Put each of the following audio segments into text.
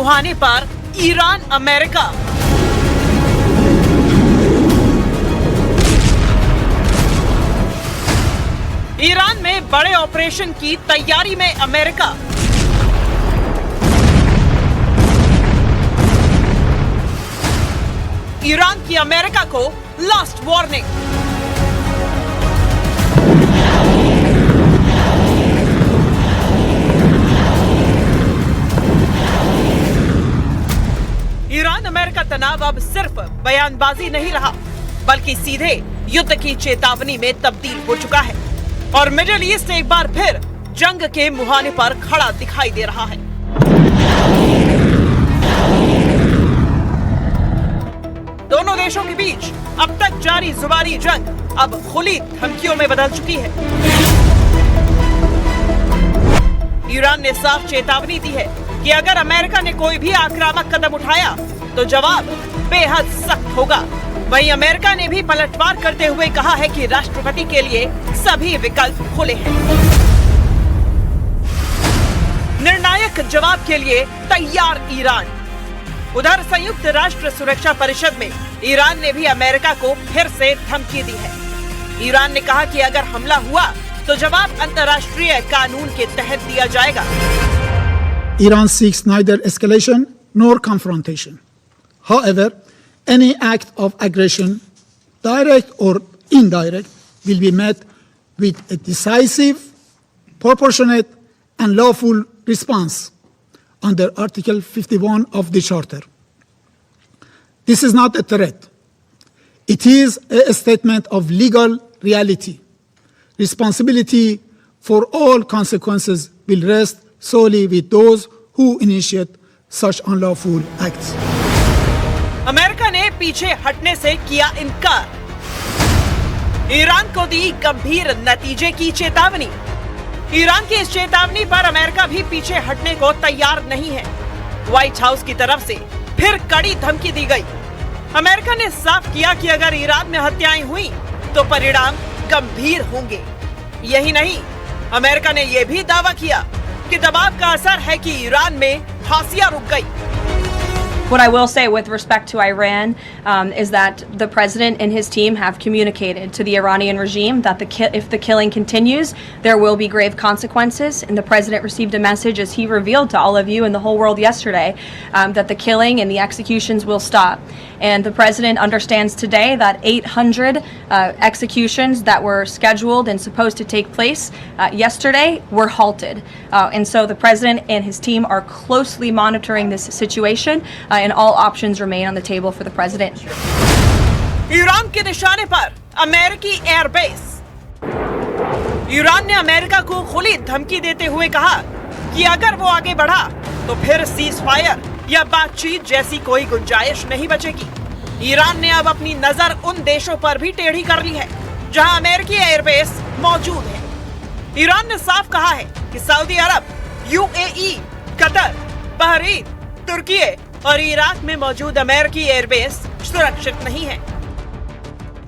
मुहाने पर Iran America. Iran में बड़े ऑपरेशन की तैयारी में अमेरिका। ईरान की अमेरिका को लास्ट वार्निंग। ईरान अमेरिका तनाव अब सिर्फ बयानबाजी नहीं रहा, बल्कि सीधे युद्ध की चेतावनी में तब्दील हो चुका है और मिडिल ईस्ट एक बार फिर जंग के मुहाने पर खड़ा दिखाई दे रहा है। दोनों देशों के बीच अब तक जारी जुबानी जंग अब खुली धमकियों में बदल चुकी है। ईरान ने साफ चेतावनी दी है कि अगर अमेरिका ने कोई भी आक्रामक कदम उठाया तो जवाब बेहद सख्त होगा। वहीं अमेरिका ने भी पलटवार करते हुए कहा है कि राष्ट्रपति के लिए सभी विकल्प खुले हैं। निर्णायक जवाब के लिए तैयार ईरान। उधर संयुक्त राष्ट्र सुरक्षा परिषद में ईरान ने भी अमेरिका को फिर से धमकी दी है। ईरान ने कहा कि अगर हमला हुआ तो जवाब अंतर्राष्ट्रीय कानून के तहत दिया जाएगा। Iran seeks neither escalation nor confrontation. However, any act of aggression, direct or indirect, will be met with a decisive, proportionate, and lawful response under Article 51 of the Charter. This is not a threat. It is a statement of legal reality. Responsibility for all consequences will rest solely with those who initiate such unlawful acts. America ने पीछे हटने से किया इनकार। Iran को दी गंभीर नतीजे की चेतावनी। ईरान की इस चेतावनी पर अमेरिका भी पीछे हटने को तैयार नहीं है। व्हाइट हाउस की तरफ से फिर कड़ी धमकी दी गई। अमेरिका ने साफ किया कि अगर ईरान में हत्याएं हुई तो परिणाम गंभीर होंगे। यही नहीं, अमेरिका ने यह भी दावा किया कि दबाव का असर है कि ईरान में फांसियां रुक गई। What I will say with respect to Iran is that the president and his team have communicated to the Iranian regime that if the killing continues, there will be grave consequences. And the president received a message, as he revealed to all of you and the whole world yesterday, that the killing and the executions will stop. And the president understands today that 800 executions that were scheduled and supposed to take place yesterday were halted. And so the president and his team are closely monitoring this situation. And all options remain on the table for the president. Iran के निशाने पर अमेरिकी airbase. Iran ने America को खुली धमकी देते हुए कहा कि अगर वो आगे बढ़ा तो फिर सीज फायर या बातचीत जैसी कोई गुंजाइश नहीं बचेगी। ईरान ने अब अपनी नजर उन देशों पर भी टेढ़ी कर ली है जहां अमेरिकी एयरबेस मौजूद है। ईरान ने साफ कहा है कि सऊदी अरब, यूएई, कतर, बहरीन, तुर्की और इराक में मौजूद अमेरिकी एयरबेस सुरक्षित नहीं है।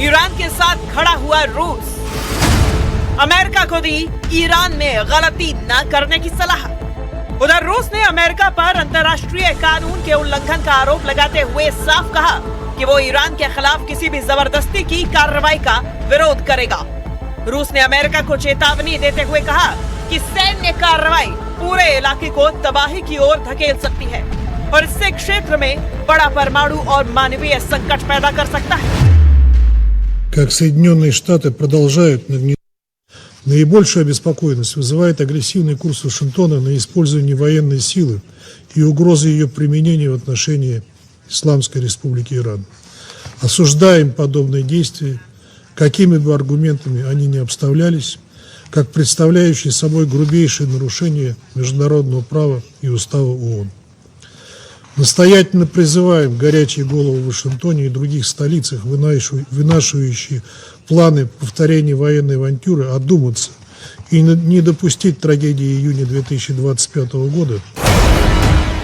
ईरान के साथ खड़ा हुआ रूस। अमेरिका को दी ईरान में गलती न करने की सलाह। उधर रूस ने अमेरिका पर अंतर्राष्ट्रीय कानून के उल्लंघन का आरोप लगाते हुए साफ कहा कि वो ईरान के खिलाफ किसी भी जबरदस्ती की कार्रवाई का विरोध करेगा। रूस ने अमेरिका को चेतावनी देते हुए कहा कि सैन्य कार्रवाई पूरे इलाके को तबाही की ओर धकेल सकती है और इससे क्षेत्र में बड़ा परमाणु और मानवीय संकट पैदा कर सकता है। Как Соединенные Штаты продолжают Наибольшую обеспокоенность вызывает агрессивный курс Вашингтона на использование военной силы и угрозы ее применения в отношении Исламской Республики Иран. Осуждаем подобные действия, какими бы аргументами они ни обставлялись, как представляющие собой грубейшее нарушение международного права и устава ООН. Настоятельно призываем горячие головы в Вашингтоне и других столицах, вынашивающие планы повторения военной авантюры, одуматься и не допустить трагедии июня 2025 года.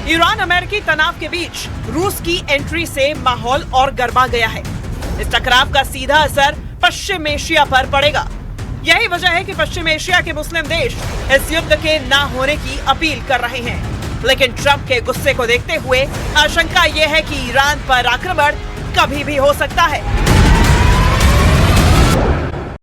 ईरान अमेरिकी तनाव के बीच रूस की एंट्री से माहौल और गर्मा गया है। इस टकराव का सीधा असर पश्चिम एशिया पर पड़ेगा। यही वजह है कि पश्चिम एशिया के मुस्लिम देश इस युद्ध के ना होने की अपील कर रहे हैं। लेकिन ट्रंप के गुस्से को देखते हुए आशंका यह है कि ईरान पर आक्रमण कभी भी हो सकता है।